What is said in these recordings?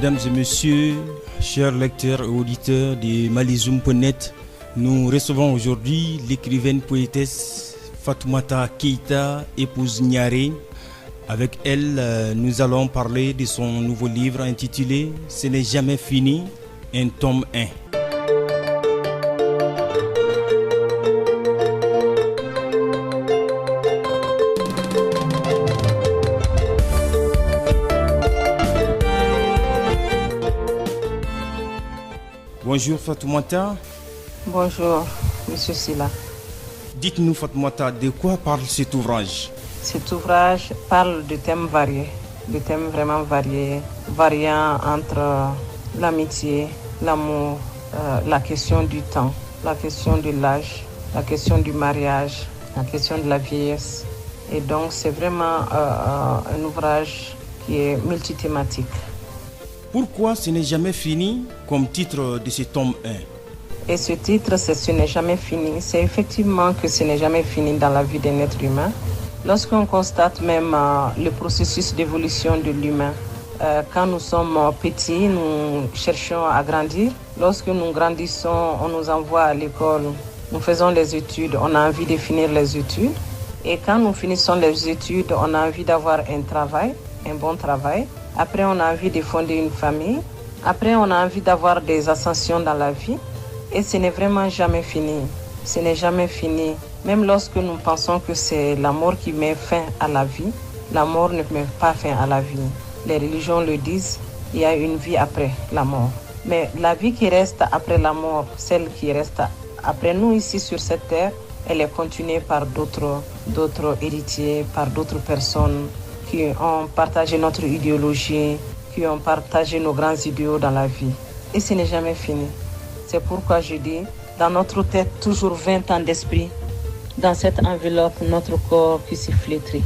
Mesdames et messieurs, chers lecteurs et auditeurs de Malizoom.net, nous recevons aujourd'hui l'écrivaine poétesse Fatoumata Keïta, épouse Niaré. Avec elle, nous allons parler de son nouveau livre intitulé « Ce n'est jamais fini », un tome 1. Bonjour Fatoumata. Bonjour, Monsieur Silla. Dites-nous Fatoumata, de quoi parle cet ouvrage? Cet ouvrage parle de thèmes variés, de thèmes vraiment variés, variant entre l'amitié, l'amour, la question du temps, la question de l'âge, la question du mariage, la question de la vieillesse. Et donc c'est vraiment un ouvrage qui est multithématique. Pourquoi ce n'est jamais fini comme titre de ce tome 1? Et ce titre, c'est Ce n'est jamais fini. C'est effectivement que ce n'est jamais fini dans la vie d'un être humain. Lorsqu'on constate même le processus d'évolution de l'humain, quand nous sommes petits, nous cherchons à grandir. Lorsque nous grandissons, on nous envoie à l'école, nous faisons les études, on a envie de finir les études. Et quand nous finissons les études, on a envie d'avoir un travail, un bon travail. Après, on a envie de fonder une famille. Après, on a envie d'avoir des ascensions dans la vie. Et ce n'est vraiment jamais fini. Ce n'est jamais fini. Même lorsque nous pensons que c'est la mort qui met fin à la vie, la mort ne met pas fin à la vie. Les religions le disent, il y a une vie après la mort. Mais la vie qui reste après la mort, celle qui reste après nous ici sur cette terre, elle est continuée par d'autres héritiers, par d'autres personnes qui ont partagé notre idéologie, qui ont partagé nos grands idéaux dans la vie. Et ce n'est jamais fini. C'est pourquoi je dis, dans notre tête, toujours 20 ans d'esprit, dans cette enveloppe, notre corps qui s'y flétrit.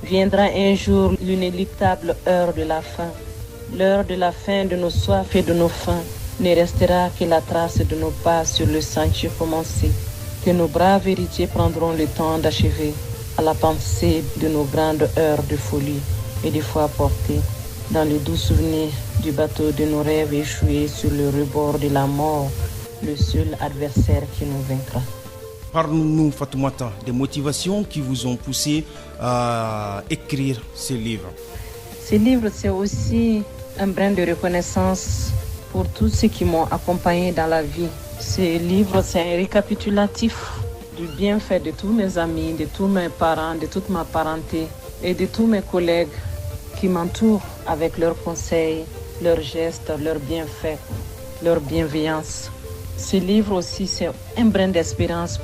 Viendra un jour l'inéluctable heure de la fin. L'heure de la fin de nos soifs et de nos faims. Ne restera que la trace de nos pas sur le sentier commencé, que nos braves héritiers prendront le temps d'achever, à la pensée de nos grandes heures de folie et de foi portées dans les doux souvenirs du bateau de nos rêves échoués sur le rebord de la mort, le seul adversaire qui nous vaincra. Parle-nous, Fatoumata, des motivations qui vous ont poussé à écrire ce livre. Ce livre, c'est aussi un brin de reconnaissance pour tous ceux qui m'ont accompagné dans la vie. Ce livre, c'est un récapitulatif du bienfait de tous mes amis, de tous mes parents, de toute ma parenté et de tous mes collègues qui m'entourent avec leurs conseils, leurs gestes, leurs bienfaits, leur bienveillance. Ce livre aussi, c'est un brin d'espérance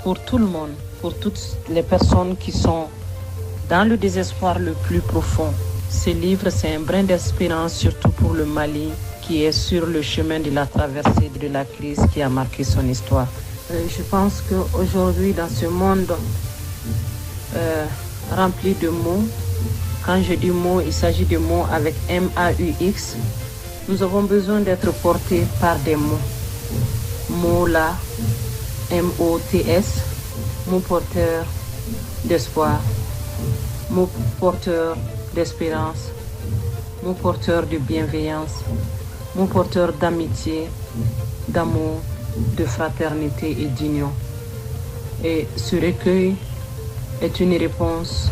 pour tout le monde, pour toutes les personnes qui sont dans le désespoir le plus profond. Ce livre, c'est un brin d'espérance surtout pour le Mali qui est sur le chemin de la traversée de la crise qui a marqué son histoire. Je pense qu'aujourd'hui, dans ce monde rempli de mots, quand je dis mots, il s'agit de mots avec M-A-U-X, nous avons besoin d'être portés par des mots. Mots là, M-O-T-S, mots porteurs d'espoir, mots porteurs d'espérance, mots porteurs de bienveillance, mots porteurs d'amitié, d'amour, de fraternité et d'union. Et ce recueil est une réponse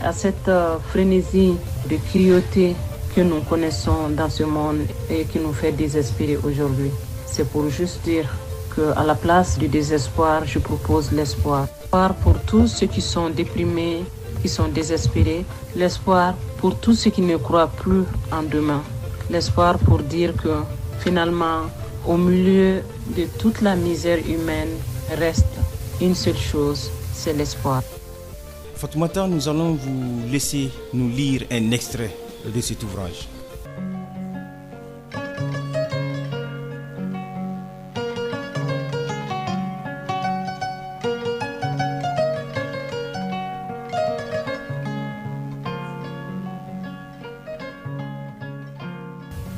à cette frénésie de cruauté que nous connaissons dans ce monde et qui nous fait désespérer aujourd'hui. C'est pour juste dire qu'à la place du désespoir, je propose l'espoir. L'espoir pour tous ceux qui sont déprimés, qui sont désespérés. L'espoir pour tous ceux qui ne croient plus en demain. L'espoir pour dire que finalement, au milieu de toute la misère humaine, reste une seule chose, c'est l'espoir. Fatoumata, nous allons vous laisser nous lire un extrait de cet ouvrage.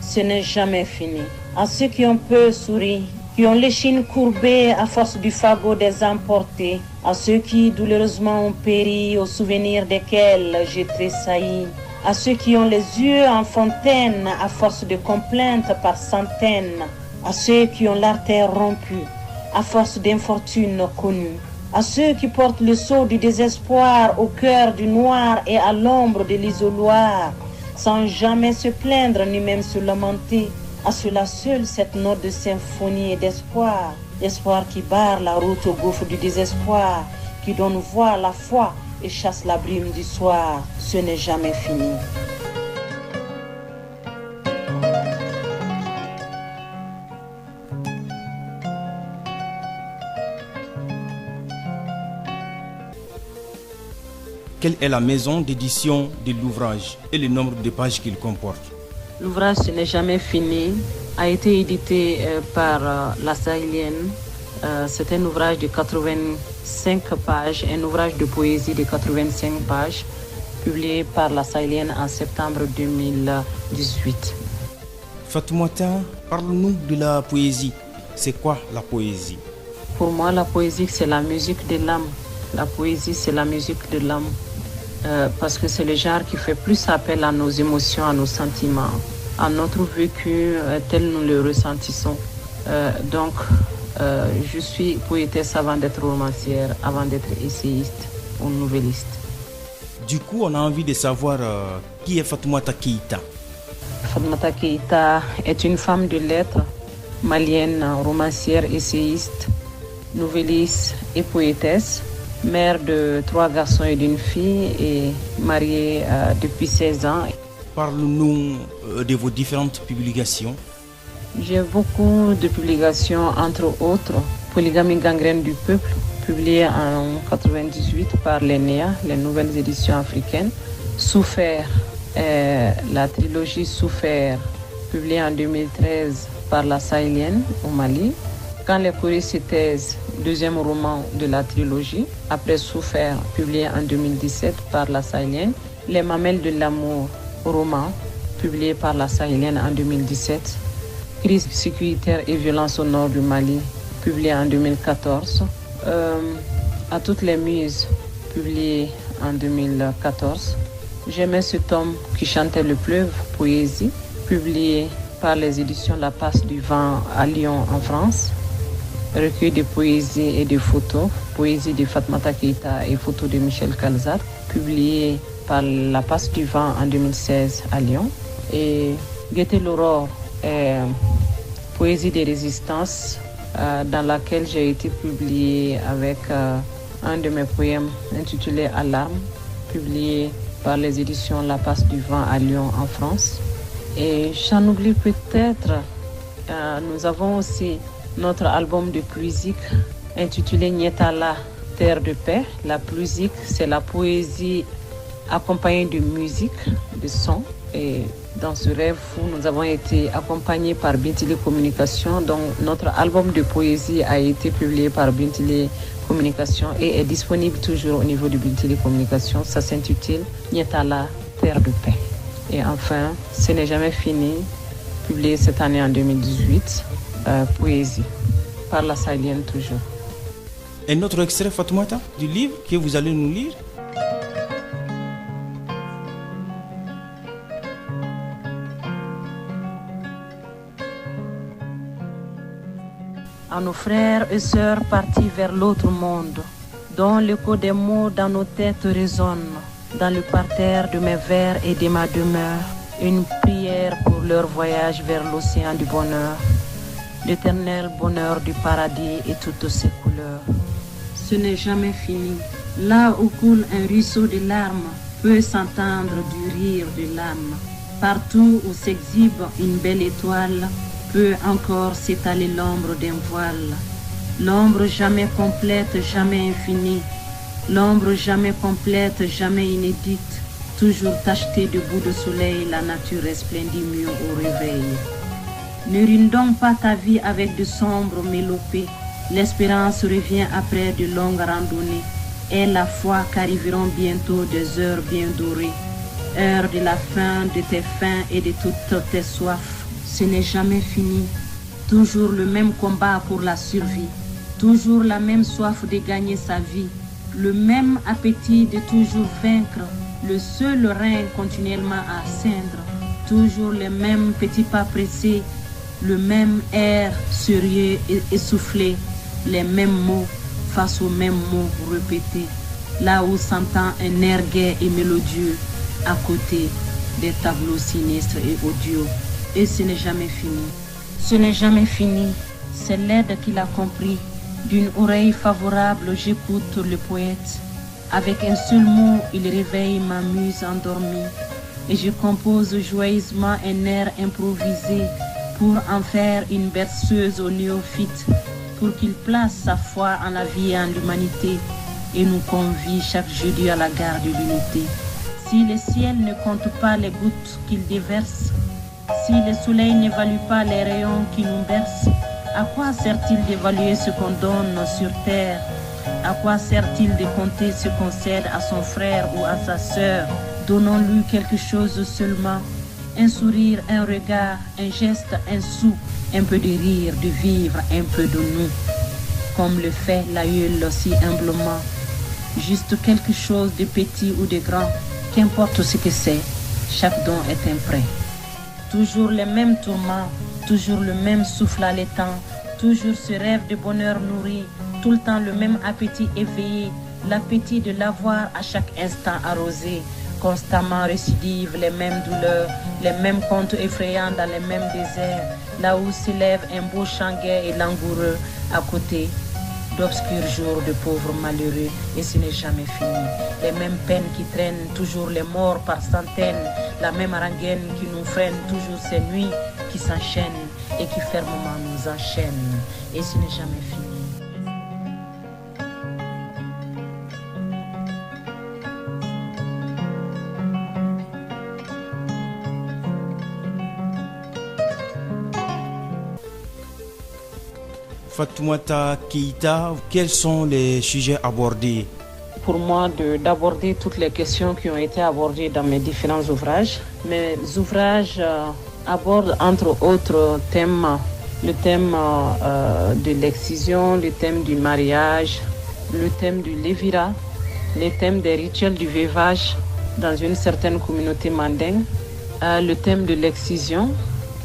Ce n'est jamais fini. À ceux qui ont peu souri, qui ont l'échine courbée à force du fagot des emportés, à ceux qui douloureusement ont péri, au souvenir desquels j'ai tressailli, à ceux qui ont les yeux en fontaine à force de complaintes par centaines, à ceux qui ont l'artère rompue à force d'infortunes connues, à ceux qui portent le sceau du désespoir au cœur du noir et à l'ombre de l'isoloir, sans jamais se plaindre ni même se lamenter. À cela seul cette note de symphonie et d'espoir, espoir qui barre la route au gouffre du désespoir, qui donne voix à la foi et chasse la brume du soir. Ce n'est jamais fini. Quelle est la maison d'édition de l'ouvrage et le nombre de pages qu'il comporte? L'ouvrage Ce n'est jamais fini a été édité par la Sahélienne. C'est un ouvrage de 85 pages, un ouvrage de poésie de 85 pages, publié par la Sahélienne en septembre 2018. Fatoumata, parle-nous de la poésie. C'est quoi la poésie? Pour moi, la poésie, c'est la musique de l'âme. La poésie, c'est la musique de l'âme. Parce que c'est le genre qui fait plus appel à nos émotions, à nos sentiments, à notre vécu tel nous le ressentissons. Donc, je suis poétesse avant d'être romancière, avant d'être essayiste ou nouvelliste. Du coup, on a envie de savoir qui est Fatoumata Keïta. Fatoumata Keïta est une femme de lettres, malienne, romancière, essayiste, nouvelliste et poétesse. Mère de 3 garçons et d'une fille et mariée depuis 16 ans. Parle-nous de vos différentes publications. J'ai beaucoup de publications, entre autres Polygamie gangrène du peuple, publié en 1998 par l'ENEA, les nouvelles éditions africaines. Souffert, la trilogie Souffert, publiée en 2013 par la Sahélienne au Mali. Quand les courriers se taisent, deuxième roman de la trilogie, après Souffert, publié en 2017 par la Sahélienne. Les mamelles de l'amour, roman, publié par la Sahélienne en 2017. Crise sécuritaire et violence au nord du Mali, publié en 2014. À toutes les muses, publié en 2014. J'aimais ce tome qui chantait le fleuve, poésie, publié par les éditions La Passe du Vent à Lyon en France. Recueil de poésie et de photos, poésie de Fatoumata Keïta et photos de Michel Calzat, publié par La Passe du Vent en 2016 à Lyon. Et Guetter l'aurore, poésie de résistance, dans laquelle j'ai été publiée avec un de mes poèmes intitulé Alarme, publié par les éditions La Passe du Vent à Lyon en France. Et j'en oublie peut-être, nous avons aussi notre album de musique intitulé Nietala, Terre de paix. La musique, c'est la poésie accompagnée de musique, de son. Et dans ce rêve fou, nous avons été accompagnés par Bintili Communication. Donc notre album de poésie a été publié par Bintili Communication et est disponible toujours au niveau de Bintili Communication. Ça s'intitule Nietala, Terre de paix. Et enfin, Ce n'est jamais fini, publié cette année en 2018. Poésie, par la Sahélienne toujours. Un autre extrait, Fatoumata, du livre que vous allez nous lire. À nos frères et sœurs partis vers l'autre monde, dont l'écho des mots dans nos têtes résonne, dans le parterre de mes vers et de ma demeure, une prière pour leur voyage vers l'océan du bonheur. L'éternel bonheur du paradis et toutes ses couleurs. Ce n'est jamais fini. Là où coule un ruisseau de larmes, peut s'entendre du rire de l'âme. Partout où s'exhibe une belle étoile, peut encore s'étaler l'ombre d'un voile. L'ombre jamais complète, jamais infinie. L'ombre jamais complète, jamais inédite. Toujours tachetée de bouts de soleil, la nature resplendit mieux au réveil. Ne ruine donc pas ta vie avec de sombres mélopées. L'espérance revient après de longues randonnées. Et la foi qu'arriveront bientôt des heures bien dorées. Heure de la fin de tes fins et de toutes tes soifs. Ce n'est jamais fini. Toujours le même combat pour la survie. Toujours la même soif de gagner sa vie. le même appétit de toujours vaincre, le seul rein continuellement à ceindre, toujours les mêmes petits pas pressés, le même air sérieux et essoufflé, les mêmes mots face aux mêmes mots répétés, là où s'entend un air gai et mélodieux à côté des tableaux sinistres et odieux. Et ce n'est jamais fini. Ce n'est jamais fini. C'est l'aide qu'il a compris. D'une oreille favorable, j'écoute le poète. Avec un seul mot, il réveille ma muse endormie. Et je compose joyeusement un air improvisé pour en faire une berceuse au néophyte, pour qu'il place sa foi en la vie et en l'humanité et nous convie chaque jeudi à la gare de l'unité. Si le ciel ne compte pas les gouttes qu'il déverse, si le soleil n'évalue pas les rayons qui nous bercent, à quoi sert-il d'évaluer ce qu'on donne sur terre? À quoi sert-il de compter ce qu'on cède à son frère ou à sa sœur? Donnons-lui quelque chose seulement, un sourire, un regard, un geste, un sou, un peu de rire, de vivre, un peu de nous, comme le fait l'aïeul si humblement. Juste quelque chose de petit ou de grand, qu'importe ce que c'est, chaque don est un prêt. Toujours les mêmes tourments, toujours le même souffle allaitant, toujours ce rêve de bonheur nourri, tout le temps le même appétit éveillé, l'appétit de l'avoir à chaque instant arrosé, constamment récidive, les mêmes douleurs, les mêmes contes effrayants dans les mêmes déserts, là où s'élève un beau chant gai et langoureux, à côté d'obscurs jours de pauvres malheureux, et ce n'est jamais fini. Les mêmes peines qui traînent, toujours les morts par centaines, la même rengaine qui nous freine, toujours ces nuits qui s'enchaînent et qui fermement nous enchaînent, et ce n'est jamais fini. Fatoumata Keïta, quels sont les sujets abordés? Pour moi, d'aborder toutes les questions qui ont été abordées dans mes différents ouvrages. Mes ouvrages abordent entre autres thèmes, le thème de l'excision, le thème du mariage, le thème du lévira, le thème des rituels du veuvage dans une certaine communauté mandingue, le thème de l'excision,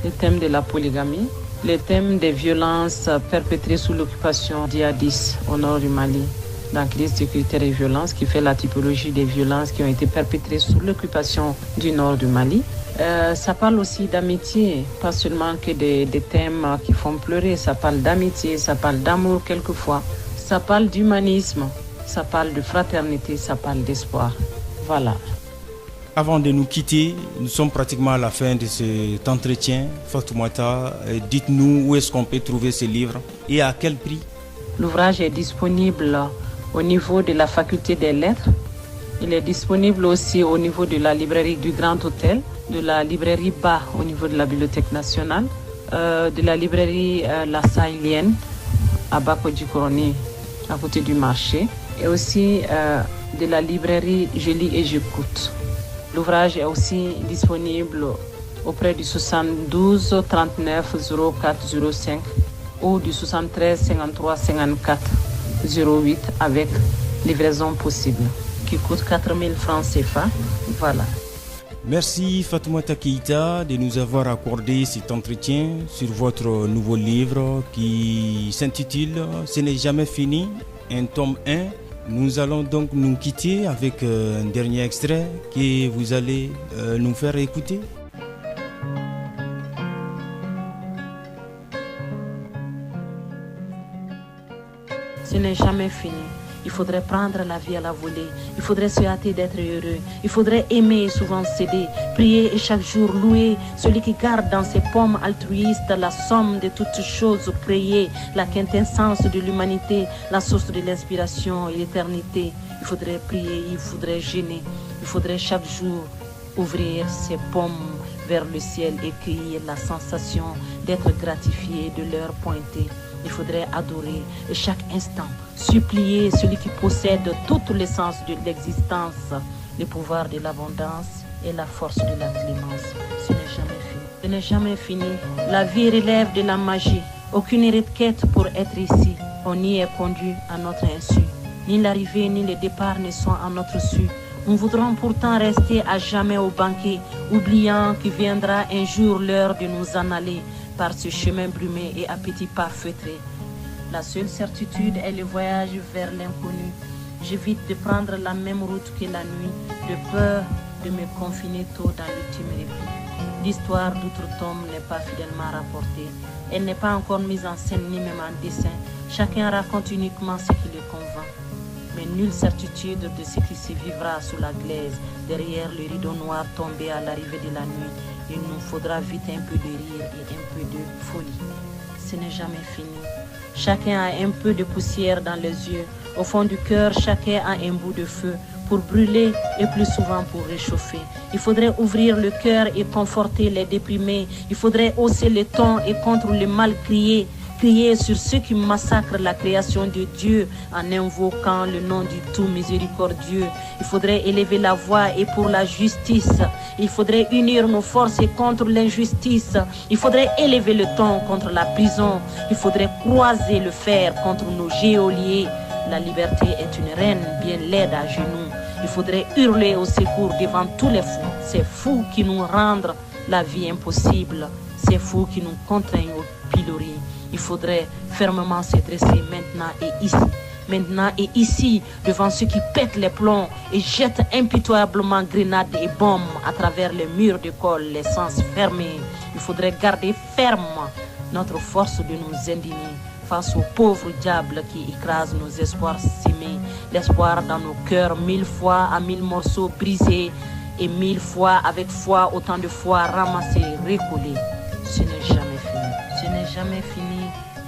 le thème de la polygamie, le thème des violences perpétrées sous l'occupation djihadiste au nord du Mali, dans crise sécuritaire et violence, qui fait la typologie des violences qui ont été perpétrées sous l'occupation du nord du Mali. Ça parle aussi d'amitié, pas seulement que des thèmes qui font pleurer, ça parle d'amitié, ça parle d'amour quelquefois, ça parle d'humanisme, ça parle de fraternité, ça parle d'espoir. Voilà. Avant de nous quitter, nous sommes pratiquement à la fin de cet entretien. Fatoumata, dites-nous où est-ce qu'on peut trouver ce livre et à quel prix? L'ouvrage est disponible au niveau de la faculté des lettres. Il est disponible aussi au niveau de la librairie du Grand Hôtel, de la librairie Bas au niveau de la Bibliothèque nationale, de la librairie La Sahélienne à Bako-Djikoroni, à côté du marché, et aussi de la librairie Je lis et j'écoute. L'ouvrage est aussi disponible auprès du 72 39 04 05 ou du 73 53 54 08 avec livraison possible qui coûte 4 000 francs CFA. Voilà. Merci Fatoumata Keïta de nous avoir accordé cet entretien sur votre nouveau livre qui s'intitule Ce n'est jamais fini, un tome 1. Nous allons donc nous quitter avec un dernier extrait que vous allez nous faire écouter. Ce n'est jamais fini. Il faudrait prendre la vie à la volée. Il faudrait se hâter d'être heureux. Il faudrait aimer et souvent céder. Prier et chaque jour louer celui qui garde dans ses paumes altruistes la somme de toutes choses créées, la quintessence de l'humanité, la source de l'inspiration et l'éternité. Il faudrait prier, il faudrait jeûner. Il faudrait chaque jour ouvrir ses paumes vers le ciel et cueillir la sensation d'être gratifié de l'heure pointée. Il faudrait adorer et chaque instant supplier celui qui possède toute l'essence de l'existence, le pouvoir de l'abondance et la force de la clémence. Ce n'est jamais fini. Ce n'est jamais fini. La vie relève de la magie. Aucune requête pour être ici. On y est conduit à notre insu. Ni l'arrivée ni le départ ne sont à notre su. Nous voudrons pourtant rester à jamais au banquet, oubliant que viendra un jour l'heure de nous en aller par ce chemin brumé et à petits pas feutrés. La seule certitude est le voyage vers l'inconnu. J'évite de prendre la même route que la nuit, de peur de me confiner tôt dans l'ultime répit. L'histoire d'outre-tombe n'est pas fidèlement rapportée. Elle n'est pas encore mise en scène ni même en dessin. Chacun raconte uniquement ce qui le convainc. Mais nulle certitude de ce qui se vivra sous la glaise, derrière le rideau noir tombé à l'arrivée de la nuit. Il nous faudra vite un peu de rire et un peu de folie. Ce n'est jamais fini. Chacun a un peu de poussière dans les yeux. Au fond du cœur, chacun a un bout de feu pour brûler et plus souvent pour réchauffer. Il faudrait ouvrir le cœur et conforter les déprimés. Il faudrait hausser le ton et contre le mal crier. Crier sur ceux qui massacrent la création de Dieu en invoquant le nom du tout miséricordieux. Il faudrait élever la voix et pour la justice. Il faudrait unir nos forces et contre l'injustice. Il faudrait élever le ton contre la prison. Il faudrait croiser le fer contre nos geôliers. La liberté est une reine bien laide à genoux. Il faudrait hurler au secours devant tous les fous. Ces fous qui nous rendent la vie impossible. Ces fous qui nous contraignent au pilori. Il faudrait fermement se dresser maintenant et ici, devant ceux qui pètent les plombs et jettent impitoyablement grenades et bombes à travers les murs d'école, les sens fermés. Il faudrait garder ferme notre force de nous indigner face aux pauvres diables qui écrasent nos espoirs simés, l'espoir dans nos cœurs 1000 fois à 1000 morceaux brisés et 1000 fois avec foi, autant de fois ramassés, recollés. Ce n'est jamais fini. Ce n'est jamais fini.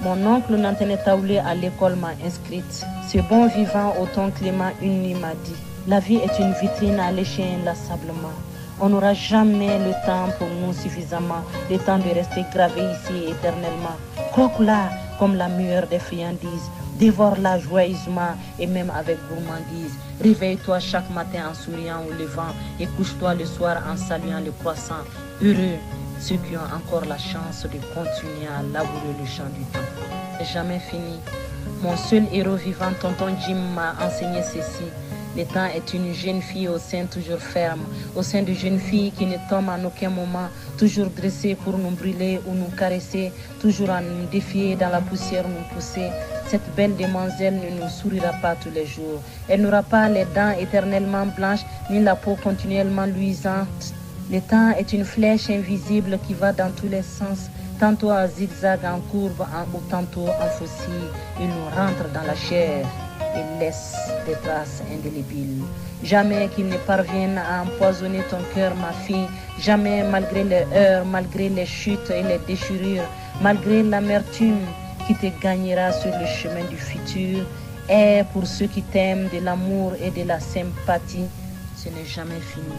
Mon oncle Nantene Taoulé à l'école m'a inscrite. Ce bon vivant au ton clément une nuit m'a dit: la vie est une vitrine à lécher inlassablement. On n'aura jamais le temps pour nous suffisamment, le temps de rester gravé ici éternellement. Croque-la comme la meilleure des friandises. Dévore-la joyeusement et même avec gourmandise. Réveille-toi chaque matin en souriant au levant et couche-toi le soir en saluant le croissant. Heureux ceux qui ont encore la chance de continuer à labourer le champ du temps. Jamais fini. Mon seul héros vivant, tonton Jim, m'a enseigné ceci. Le temps est une jeune fille au sein toujours ferme, au sein de jeunes filles qui ne tombent en aucun moment, toujours dressées pour nous brûler ou nous caresser, toujours à nous défier dans la poussière nous pousser. Cette belle demoiselle ne nous sourira pas tous les jours. Elle n'aura pas les dents éternellement blanches, ni la peau continuellement luisante. Le temps est une flèche invisible qui va dans tous les sens, tantôt en zigzag, en courbe, ou tantôt en faucille. Il nous rentre dans la chair et laisse des traces indélébiles. Jamais qu'il ne parvienne à empoisonner ton cœur, ma fille. Jamais, malgré les heurts, malgré les chutes et les déchirures, malgré l'amertume qui te gagnera sur le chemin du futur. Et pour ceux qui t'aiment de l'amour et de la sympathie, ce n'est jamais fini.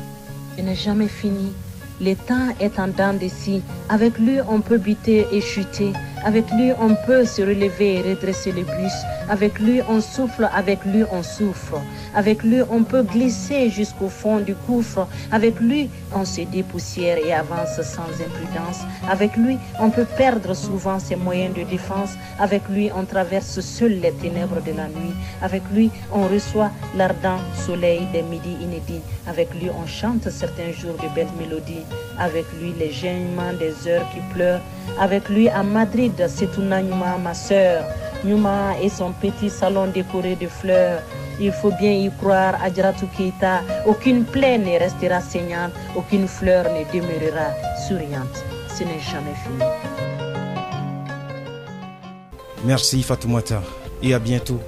Ce n'est jamais fini. Le temps est en dents de scie. Avec lui, on peut buter et chuter. Avec lui, on peut se relever et redresser le bus. Avec lui, on souffle. Avec lui, on souffre. Avec lui, on peut glisser jusqu'au fond du gouffre. Avec lui, on se dépoussière et avance sans imprudence. Avec lui, on peut perdre souvent ses moyens de défense. Avec lui, on traverse seul les ténèbres de la nuit. Avec lui, on reçoit l'ardent soleil des midis inédits. Avec lui, on chante certains jours de belles mélodies. Avec lui, les gémissements des heures qui pleurent. Avec lui, à Madrid, c'est Touna Numa, ma sœur. Numa et son petit salon décoré de fleurs. Il faut bien y croire, Adjaratou Keita. Aucune plaie ne restera saignante, aucune fleur ne demeurera souriante. Ce n'est jamais fini. Merci Fatoumata et à bientôt.